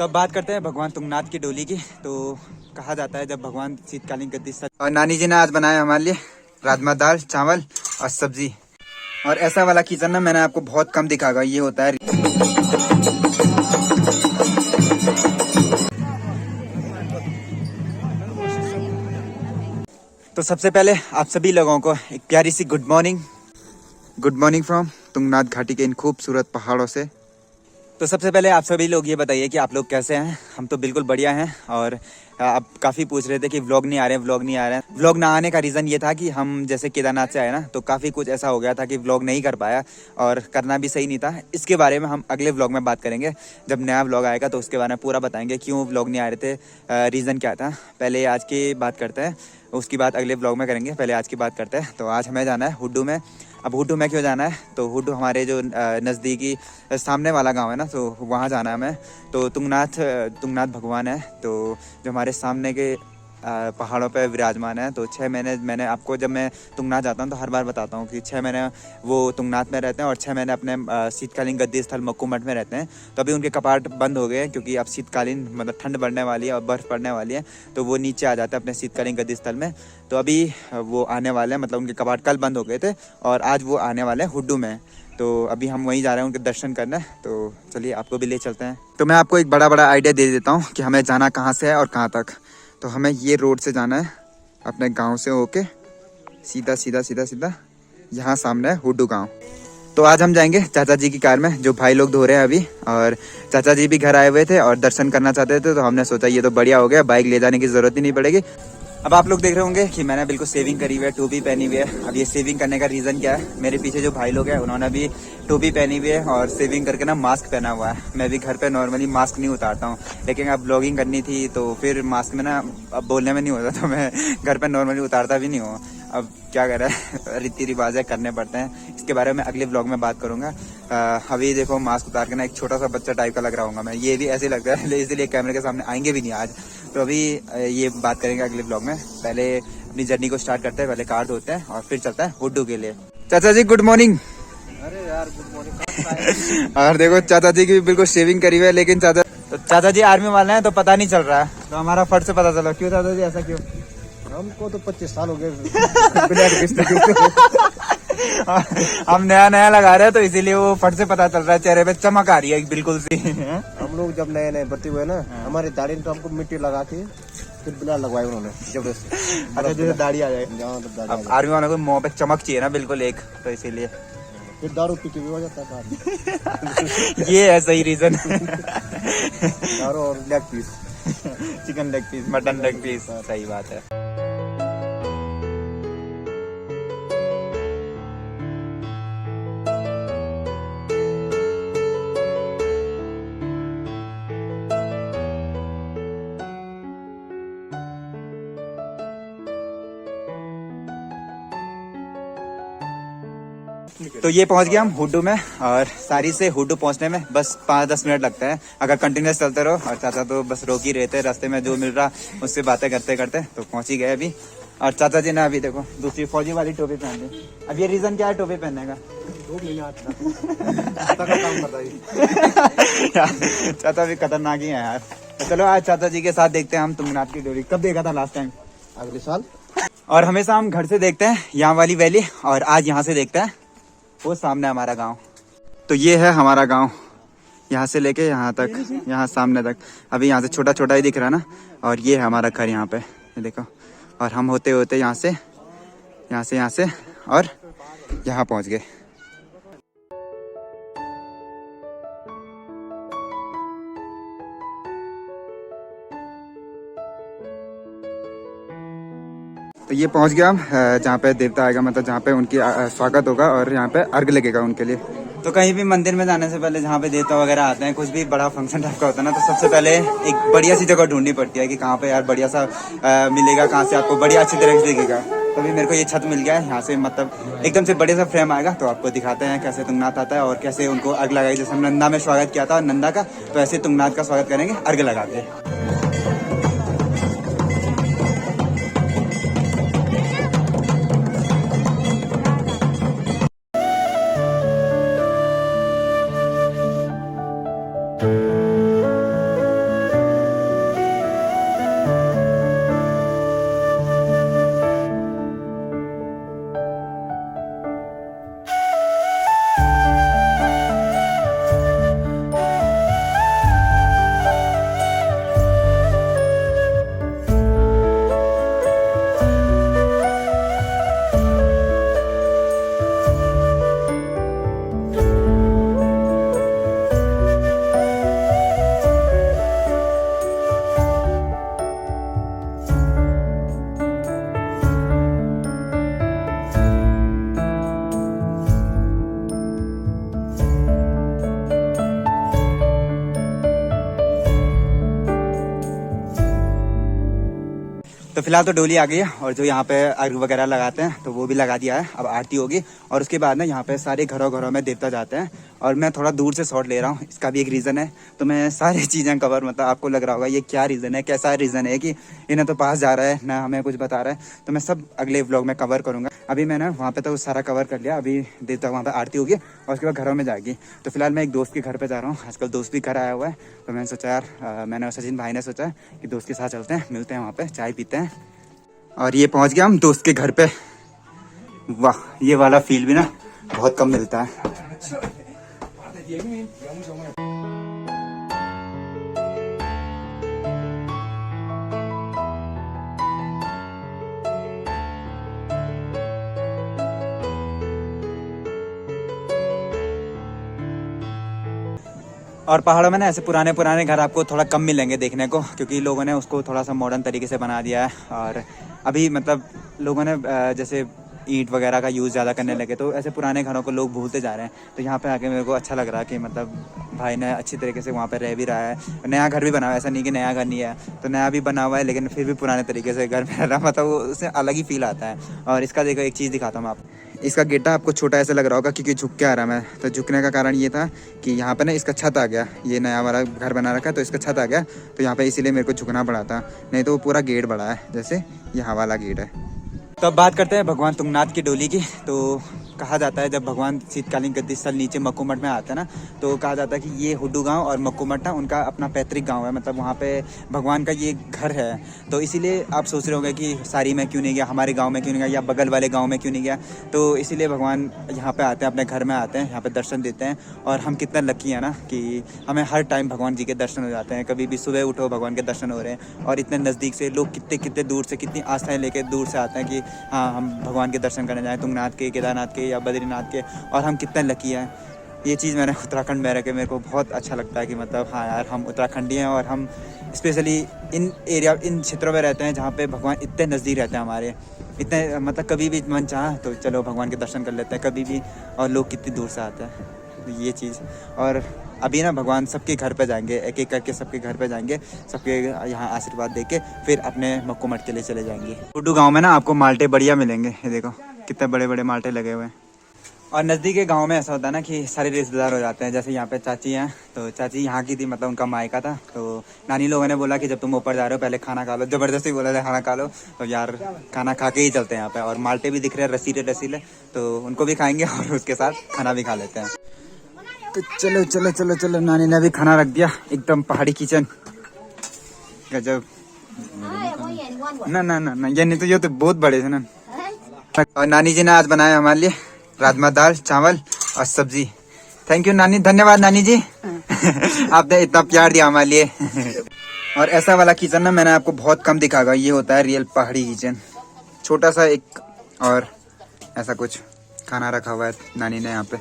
तो अब बात करते हैं भगवान तुंगनाथ की डोली की। तो कहा जाता है जब भगवान शीतकालीन गद्दी और नानी जी ने आज बनाया हमारे लिए राजमा दाल चावल और सब्जी। और ऐसा वाला किचन ना मैंने आपको बहुत कम दिखागा, ये होता है। तो सबसे पहले आप सभी लोगों को एक प्यारी सी गुड मॉर्निंग फ्रॉम तुंगनाथ घाटी के इन खूबसूरत पहाड़ों से। तो सबसे पहले आप सभी लोग ये बताइए कि आप लोग कैसे हैं। हम तो बिल्कुल बढ़िया हैं। और आप काफ़ी पूछ रहे थे कि व्लॉग नहीं आ रहे हैं। व्लॉग ना आने का रीज़न ये था कि हम जैसे केदारनाथ से आए ना, तो काफ़ी कुछ ऐसा हो गया था कि व्लॉग नहीं कर पाया और करना भी सही नहीं था। इसके बारे में हम अगले व्लॉग में बात करेंगे। जब नया व्लॉग आएगा तो उसके बारे में पूरा बताएंगे क्यों व्लॉग नहीं आ रहे थे, रीज़न क्या था। पहले आज की बात करते हैं, उसकी बात अगले व्लॉग में करेंगे। पहले आज की बात करते हैं। तो आज हमें जाना है हुड्डू में। अब हुड्डू में क्यों जाना है, तो हुड्डू हमारे जो नज़दीकी सामने वाला गांव है ना, तो वहाँ जाना है हमें। तो तुंगनाथ भगवान है तो जो हमारे सामने के पहाड़ों पे विराजमान है। तो 6 महीने मैंने आपको, जब मैं तुंगनाथ जाता हूँ तो हर बार बताता हूँ कि 6 महीने वो तुंगनाथ में रहते हैं और 6 महीने अपने शीतकालीन गद्दी स्थल मक्कू मठ में रहते हैं। तो अभी उनके कपाट बंद हो गए हैं क्योंकि अब शीतकालीन मतलब ठंड बढ़ने वाली है और बर्फ़ पड़ने वाली है, तो वो नीचे आ जाते हैं अपने शीतकालीन गद्दी स्थल में। तो अभी वो आने वाले हैं, मतलब उनके कपाट कल बंद हो गए थे और आज वो आने वाले हैं हुड्डू में। तो अभी हम वहीं जा रहे हैं उनके दर्शन करने। तो चलिए आपको भी ले चलते हैं। तो मैं आपको एक बड़ा आइडिया दे देता हूँ कि हमें जाना कहाँ से है और कहाँ तक। तो हमें ये रोड से जाना है अपने गांव से होके सीधा यहाँ सामने है हुड्डू गांव। तो आज हम जाएंगे चाचा जी की कार में, जो भाई लोग धो रहे हैं अभी। और चाचा जी भी घर आए हुए थे और दर्शन करना चाहते थे, तो हमने सोचा ये तो बढ़िया हो गया, बाइक ले जाने की ज़रूरत ही नहीं पड़ेगी। अब आप लोग देख रहे होंगे कि मैंने बिल्कुल सेविंग करी हुई है, टोपी पहनी हुई है। अब ये सेविंग करने का रीज़न क्या है, मेरे पीछे जो भाई लोग हैं उन्होंने भी टोपी पहनी हुई है और सेविंग करके ना मास्क पहना हुआ है। मैं भी घर पे नॉर्मली मास्क नहीं उतारता हूँ, लेकिन अब ब्लॉगिंग करनी थी तो फिर मास्क में ना अब बोलने में नहीं होता, तो मैं घर पे नॉर्मली उतारता भी नहीं हूँ। अब क्या कर रहा है, रीति रिवाज है, करने पड़ते हैं। इसके बारे में अगले व्लॉग में बात करूंगा। अभी देखो मास्क उतार के ना एक छोटा सा बच्चा टाइप का लग रहा हूँ मैं, ये भी ऐसे लगता है, इसलिए कैमरे के सामने आएंगे भी नहीं आज। तो अभी ये बात करेंगे अगले व्लॉग में। पहले अपनी जर्नी को स्टार्ट करते हैं, पहले कार धोते हैं और फिर चलता है हुड्डू के लिए। चाचा जी गुड मॉर्निंग। अरे यार गुड मॉर्निंग। और देखो चाचा जी की भी बिल्कुल शेविंग करी हुई है, लेकिन चाचा जी आर्मी वाले हैं तो पता नहीं चल रहा है, तो हमारा फट से पता चला। क्यों चाचा जी, ऐसा क्यों? हमको तो 25 साल हो गए। हम नया लगा रहे हैं तो इसीलिए वो फट से पता चल रहा है, चेहरे पे चमक आ रही है बिल्कुल सी। हम लोग जब नए भर्ती हुए ना, हमारी दाढ़ी तो हमको मिट्टी लगा के फिर बिना लगवाए उन्होंने जबरदस्ती। अच्छा, जैसे दाढ़ी आ जाए। अब आर्मी वालों को मुंह पे चमक चाहिए ना बिल्कुल एक, तो इसीलिए फिर दारू पी के भी हो जाता था। ये है सही रीजन। दारू और leg piece, chicken leg piece, mutton leg piece, सही बात है। तो ये पहुंच गया हम हुड्डू में, और सारी से हुड्डू पहुंचने में बस 5-10 मिनट लगते हैं अगर कंटिन्यूस चलते रहो। और चाचा तो बस रोक ही रहते हैं, रास्ते में जो मिल रहा उससे बातें करते करते तो पहुंच ही गए अभी। और चाचा जी ने अभी देखो दूसरी फौजी वाली टोपी पहन ली। अब ये रीजन क्या है टोपी पहनने का? चाचा भी खतरनाक ही है यार। तो चलो आज चाचा जी के साथ देखते हैं हम तुंगनाथ की डोली। कब देखा था लास्ट टाइम? अगले साल। और हमेशा हम घर से देखते हैं यहाँ वाली वैली, और आज यहाँ से देखते हैं वो सामने हमारा गांव। तो ये है हमारा गांव, यहाँ से लेके यहाँ तक, यहाँ सामने तक। अभी यहाँ से छोटा ही दिख रहा है ना, और ये है हमारा घर यहाँ पे, ये देखो। और हम होते होते यहाँ से और यहाँ पहुँच गए। तो ये पहुंच गया हम जहाँ पे देवता आएगा, मतलब जहाँ पे उनकी स्वागत होगा और यहाँ पे अर्घ लगेगा उनके लिए। तो कहीं भी मंदिर में जाने से पहले जहाँ पे देवता वगैरह आते हैं, कुछ भी बड़ा फंक्शन टाइप का होता है ना, तो सबसे पहले एक बढ़िया सी जगह ढूंढनी पड़ती है कि कहाँ पे यार बढ़िया सा मिलेगा, कहाँ से आपको बढ़िया अच्छी तरह से दिखेगा। तो अभी मेरे को ये छत मिल गया है, यहाँ से मतलब एकदम से बड़े सा फ्रेम आएगा। तो आपको दिखाते हैं कैसे तुंगनाथ आता है और कैसे उनको अर्घ लगाएगा। जैसे हम नंदा में स्वागत किया था नंदा का, तो ऐसे तुंगनाथ का स्वागत करेंगे अर्घ लगा के। तो फिलहाल तो डोली आ गई है और जो यहाँ पे अर्घ वगैरह लगाते हैं तो वो भी लगा दिया है। अब आरती होगी और उसके बाद ना यहाँ पे सारे घरों घरों में देवता जाते हैं और मैं थोड़ा दूर से शॉट ले रहा हूँ। इसका भी एक रीज़न है, तो मैं सारी चीज़ें कवर, मतलब आपको लग रहा होगा ये क्या रीज़न है, कैसा रीज़न है कि इन्हें तो पास जा रहा है ना हमें कुछ बता रहा है, तो मैं सब अगले व्लॉग में कवर करूँगा। अभी मैंने वहाँ पे तो सारा कवर कर लिया, अभी देवता वहाँ पे आरती होगी और उसके बाद घरों में जाएगी। तो फिलहाल मैं एक दोस्त के घर पे जा रहा हूँ, आजकल दोस्त भी घर आया हुआ है, तो मैंने सोचा यार मैंने और सचिन भाई ने सोचा कि दोस्त के साथ चलते हैं, मिलते हैं वहाँ पे, चाय पीते हैं। और ये पहुँच गया हम दोस्त के घर पे। वाह, ये वाला फील भी ना बहुत कम मिलता है। और पहाड़ों में ना ऐसे पुराने पुराने घर आपको थोड़ा कम मिलेंगे देखने को, क्योंकि लोगों ने उसको थोड़ा सा मॉडर्न तरीके से बना दिया है। और अभी मतलब लोगों ने जैसे ईंट वगैरह का यूज़ ज़्यादा करने लगे, तो ऐसे पुराने घरों को लोग भूलते जा रहे हैं। तो यहाँ पे आके मेरे को अच्छा लग रहा है कि मतलब भाई ने अच्छी तरीके से वहाँ पे रह भी रहा है। नया घर भी बना हुआ है, ऐसा नहीं कि नया घर नहीं है, तो नया भी बना हुआ है लेकिन फिर भी पुराने तरीके से घर में रह रहा, मतलब वो उससे अलग ही फील आता है। और इसका देखो एक चीज़ दिखाता हूँ आपको, इसका गेटा आपको छोटा ऐसा लग रहा होगा क्योंकि झुक के आ रहा है। तो झुकने का कारण ये था कि यहाँ पे ना इसका छत आ गया, ये नया वाला घर बना रखा है तो इसका छत आ गया, तो यहाँ पे इसीलिए मेरे को झुकना पड़ा था, नहीं तो वो पूरा गेट बड़ा है जैसे यहाँ वाला गेट है। तो अब बात करते हैं भगवान तुंगनाथ की डोली की। तो कहा जाता है जब भगवान शीतकालीन गद्दी स्थल नीचे मक्कू मठ में आते हैं ना, तो कहा जाता है कि ये हुड्डू गांव और मक्कू मठ ना उनका अपना पैतृक गांव है, मतलब वहाँ पे भगवान का ये घर है। तो इसीलिए आप सोच रहे होंगे कि सारी में क्यों नहीं गया, हमारे गांव में क्यों नहीं गया, या बगल वाले गांव में क्यों नहीं गया। तो इसीलिए भगवान यहाँ पे आते हैं, अपने घर में आते हैं, यहाँ पे दर्शन देते हैं। और हम कितना लकी हैं ना कि हमें हर टाइम भगवान जी के दर्शन हो जाते हैं। कभी भी सुबह उठो भगवान के दर्शन हो रहे हैं, और इतने नज़दीक से लोग कितने कितने दूर से, कितनी आस्थाएँ लेके दूर से आते हैं कि हाँ हम भगवान के दर्शन करने जाएँ, तुंगनाथ के, केदारनाथ के या बद्रीनाथ के। और हम कितने लकी हैं। ये चीज़ मैंने उत्तराखंड में रह के मेरे को बहुत अच्छा लगता है कि मतलब हाँ यार हम उत्तराखंडी हैं और हम स्पेशली इन एरिया, इन क्षेत्रों में रहते हैं जहाँ पे भगवान इतने नज़दीक रहते हैं हमारे, इतने मतलब कभी भी मन चाहा तो चलो भगवान के दर्शन कर लेते हैं कभी भी, और लोग कितनी दूर से आते हैं। ये चीज़, और अभी ना भगवान सबके घर पे जाएंगे, एक एक करके सबके घर पे जाएंगे, सबके यहाँ आशीर्वाद देके फिर अपने मक्कू मठ के लिए चले जाएंगे। हुड्डू गाँव में ना आपको माल्टे बढ़िया मिलेंगे, ये देखो कितने बड़े बड़े माल्टे लगे हुए हैं। और नज़दीक के गांव में ऐसा होता है ना कि सारे रिश्तेदार हो जाते हैं। जैसे यहाँ पे चाची हैं, तो चाची यहाँ की थी, मतलब उनका मायका था। तो नानी लोगों ने बोला कि जब तुम ऊपर जा रहे हो पहले खाना खा लो, ज़बरदस्ती बोला था खाना खा लो, तो यार खाना खा के ही चलते हैं यहाँ पे। और माल्टे भी दिख रहे हैं रसीले रसीले, तो उनको भी खाएंगे और उसके साथ खाना भी खा लेते हैं। तो चलो चलो चलो चलो, नानी ने भी खाना रख दिया, एकदम पहाड़ी किचन, गजब। ना ना ना ना, ये नहीं तो ये तो बहुत बड़े थे ना। और नानी जी ने आज बनाया हमारे लिए राजमा दाल, चावल और सब्जी। थैंक यू नानी, धन्यवाद नानी जी आपने इतना प्यार दिया हमारे लिए। और ऐसा वाला किचन ना मैंने आपको बहुत कम दिखागा, ये होता है रियल पहाड़ी किचन, छोटा सा एक, और ऐसा कुछ खाना रखा हुआ है नानी ने यहाँ पे।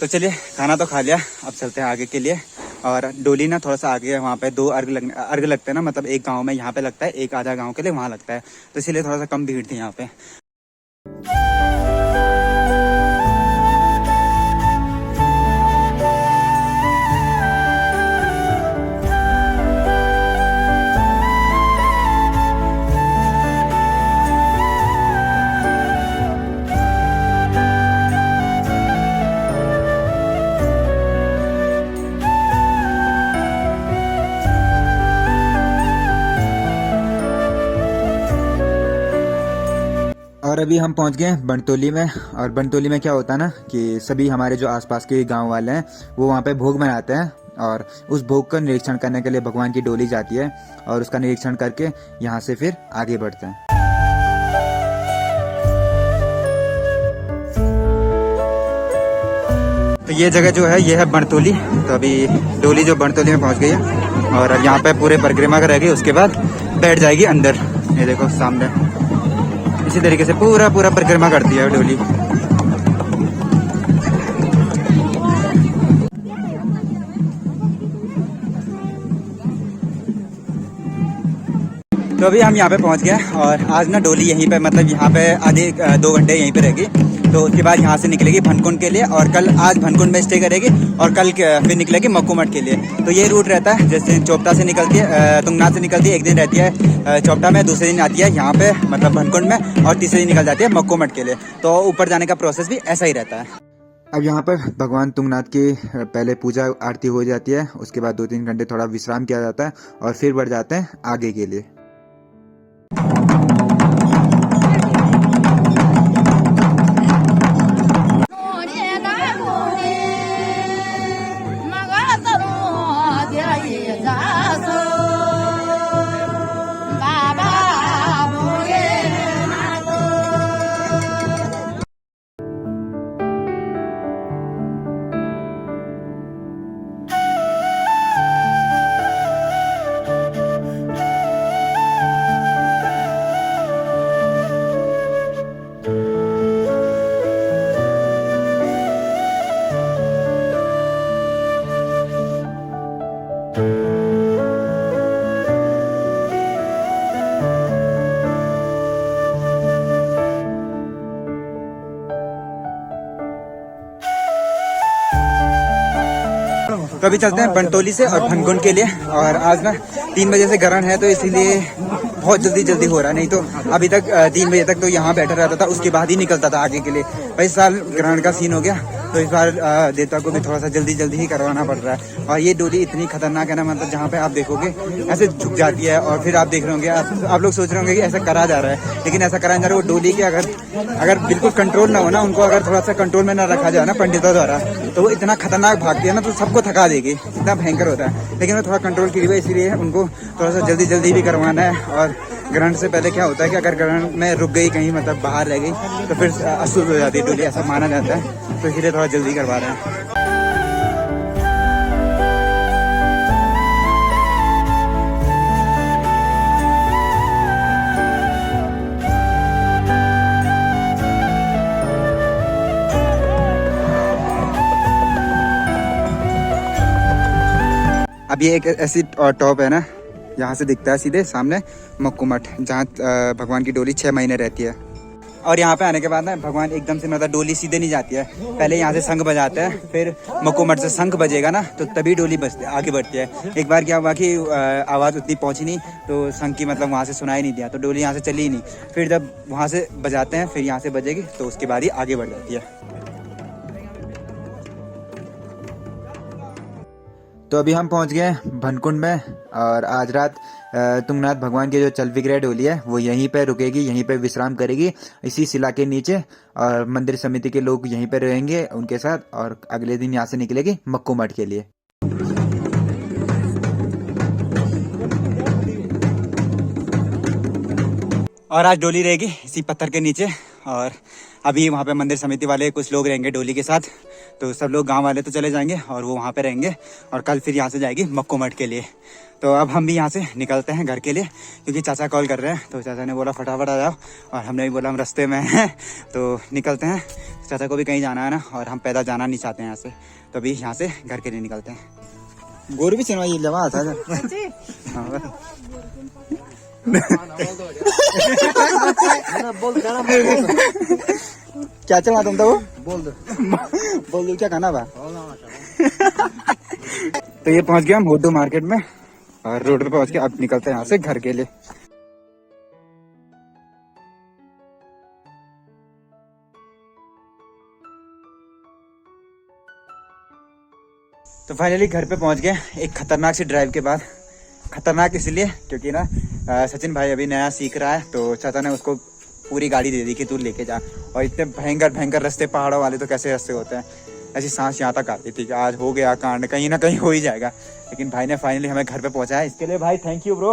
तो चलिए खाना तो खा लिया, अब चलते हैं आगे के लिए। और डोली ना थोड़ा सा आगे है, वहाँ पे 2 अर्घ लगते हैं ना, मतलब एक गांव में यहाँ पे लगता है, एक आधा गांव के लिए वहाँ लगता है, तो इसीलिए थोड़ा सा कम भीड़ थी यहाँ पे। और अभी हम पहुंच गए बनतोली में। और बनतोली में क्या होता है ना कि सभी हमारे जो आसपास के गांव वाले हैं वो वहाँ पे भोग बनाते हैं, और उस भोग का निरीक्षण करने के लिए भगवान की डोली जाती है, और उसका निरीक्षण करके यहाँ से फिर आगे बढ़ते हैं। तो ये जगह जो है ये है बनतोली। तो अभी डोली जो बनतोली में पहुँच गई है, और यहाँ पे पूरे परिक्रमा करेगी, उसके बाद बैठ जाएगी अंदर। ये देखो सामने इसी तरीके से पूरा पूरा परिक्रमा करती है डोली। तो अभी हम यहाँ पे पहुँच गए, और आज ना डोली यहीं पे, मतलब यहाँ पे आधे 2 घंटे यहीं पे रहेगी। तो तो उसके बाद यहाँ से निकलेगी भनकुंड के लिए, और कल आज भनकुंड में स्टे करेगी और कल फिर निकलेगी मक्कूमठ के लिए। तो ये रूट रहता है, जैसे चोपता से निकलती है, तुंगनाथ से निकलती है, एक दिन रहती है चोपता में, दूसरे दिन आती है यहाँ पे मतलब भनकुंड में, और तीसरे दिन निकल जाती है मक्कूमठ के लिए। तो ऊपर जाने का प्रोसेस भी ऐसा ही रहता है। अब यहाँ पर भगवान तुंगनाथ की पहले पूजा आरती हो जाती है, उसके बाद 2-3 घंटे थोड़ा विश्राम किया जाता है और फिर बढ़ जाते हैं आगे के लिए। तो अभी चलते हैं बनटोली से और भनकुंड के लिए। और आज ना 3 बजे से ग्रहण है, तो इसीलिए बहुत जल्दी हो रहा है। नहीं तो अभी तक 3 बजे तक तो यहाँ बैठा रहता था, उसके बाद ही निकलता था आगे के लिए। इस साल ग्रहण का सीन हो गया, तो इस बार देवता को भी थोड़ा सा जल्दी ही करवाना पड़ रहा है। और ये डोली इतनी खतरनाक है ना, मतलब जहाँ पे आप देखोगे ऐसे झुक जाती है, और फिर आप देख रहे होंगे, आप लोग सोच रहे होंगे कि ऐसा करा जा रहा है, लेकिन ऐसा करा जा रहा है। वो डोली के अगर बिल्कुल कंट्रोल ना हो ना, उनको अगर थोड़ा सा कंट्रोल में ना रखा जाए ना पंडितों द्वारा, तो वो इतना खतरनाक भागती है ना, तो सबको थका देगी, इतना भयंकर होता है। लेकिन वो थोड़ा कंट्रोल की हुई है, इसीलिए उनको थोड़ा सा जल्दी भी करवाना है। और ग्रहण से पहले क्या होता है कि अगर ग्रहण में रुक गई कहीं, मतलब बाहर रह गई, तो फिर अशुद्ध हो जाती है डोली, ऐसा माना जाता है। तो इसीलिए थोड़ा जल्दी करवा रहे हैं। अब ये एक ऐसी टॉप है ना, यहाँ से दिखता है सीधे सामने मक्कूमठ, जहाँ भगवान की डोली 6 महीने रहती है। और यहाँ पे आने के बाद ना भगवान एकदम से मतलब डोली सीधे नहीं जाती है, पहले यहाँ से शंख बजाते हैं, फिर मक्कूमठ से शंख बजेगा ना, तो तभी डोली बजती आगे बढ़ती है। एक बार क्या हुआ कि आवाज़ उतनी पहुँची नहीं, तो शंख की मतलब वहाँ से सुनाई नहीं दिया, तो डोली यहाँ से चली ही नहीं। फिर जब वहाँ से बजाते हैं, फिर यहाँ से बजेगी, तो उसके बाद ही आगे बढ़ जाती है। तो अभी हम पहुंच गए भनकुंड में, और आज रात तुंगनाथ भगवान की जो चल विग्रह डोली है वो यहीं पे रुकेगी, यहीं पे विश्राम करेगी, इसी शिला के नीचे। और मंदिर समिति के लोग यहीं पे रहेंगे उनके साथ, और अगले दिन यहाँ से निकलेगी मक्कूमठ के लिए। और आज डोली रहेगी इसी पत्थर के नीचे, और अभी वहाँ पे मंदिर समिति वाले कुछ लोग रहेंगे डोली के साथ, तो सब लोग गांव वाले तो चले जाएंगे और वो वहाँ पे रहेंगे, और कल फिर यहाँ से जाएगी मक्कूमठ के लिए। तो अब हम भी यहाँ से निकलते हैं घर के लिए, क्योंकि चाचा कॉल कर रहे हैं, तो चाचा ने बोला फटाफट आ जाओ, और हमने भी बोला हम रास्ते में हैं, तो निकलते हैं। चाचा को भी कहीं जाना है ना, और हम पैदल जाना नहीं चाहते हैं यहाँ से, तो अभी यहाँ से घर के लिए निकलते हैं। गोर भी सिनवाई जवा था क्या चला तुम तो बोल दो क्या खाना बा। तो ये पहुंच गया हम होटू मार्केट में, और रोड पे पहुंच के अब निकलते हैं यहाँ से घर के लिए। तो फाइनली घर पे पहुंच गए एक खतरनाक सी ड्राइव के बाद। खतरनाक इसलिए क्योंकि ना सचिन भाई अभी नया सीख रहा है, तो चाचा ने उसको पूरी गाड़ी दे दी कि तू लेके जा। और इतने भयंकर रास्ते, पहाड़ों वाले तो कैसे रास्ते होते हैं, ऐसी सांस यहाँ तक आती थी कि आज हो गया कांड, कहीं ना कहीं हो ही जाएगा। लेकिन भाई ने फाइनली हमें घर पे पहुंचाया, इसके लिए भाई थैंक यू ब्रो।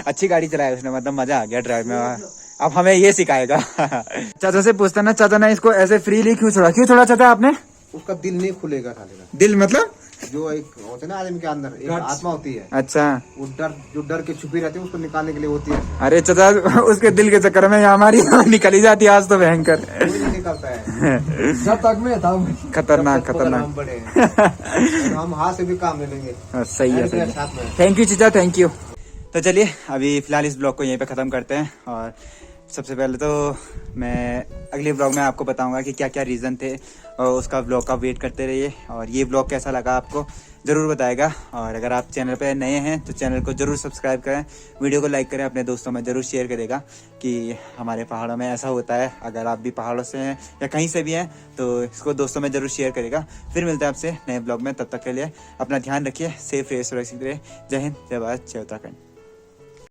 अच्छी गाड़ी चलाई उसने, मतलब मजा आ गया ड्राइव में। अब हमें ये सिखाएगा। चाचा से पूछता ना, चाचा ने इसको ऐसे फ्रीली क्यों छोड़ा चाचा आपने? उसका दिल नहीं खुलेगा साले का। दिल मतलब जो एक होता है ना आदमी के अंदर एक आत्मा होती है। अच्छा, वो डर के छुपी रहती है, उसको निकालने के लिए होती है। अरे चाचा उसके दिल के चक्कर में हमारी निकली जाती है आज तो भयंकर निकलता है। जब तक में था खतरनाक हम हाथ से भी काम ले लेंगे। सही है। थैंक यू चाचा, थैंक यू। तो चलिए अभी फिलहाल इस ब्लॉग को यहीं पे खत्म करते हैं, और सबसे पहले तो मैं अगले ब्लॉग में आपको बताऊंगा कि क्या क्या रीज़न थे, और उसका ब्लॉग का वेट करते रहिए। और ये ब्लॉग कैसा लगा आपको ज़रूर बताएगा। और अगर आप चैनल पे नए हैं तो चैनल को ज़रूर सब्सक्राइब करें, वीडियो को लाइक करें, अपने दोस्तों में ज़रूर शेयर करेगा कि हमारे पहाड़ों में ऐसा होता है। अगर आप भी पहाड़ों से हैं या कहीं से भी हैं तो इसको दोस्तों में ज़रूर शेयर करेगा। फिर मिलते हैं आपसे नए ब्लॉग में, तब तक के लिए अपना ध्यान रखिए, सेफ रहिए, सुरक्षित रहिए। जय हिंद, जय भारत, जय उत्तराखंड।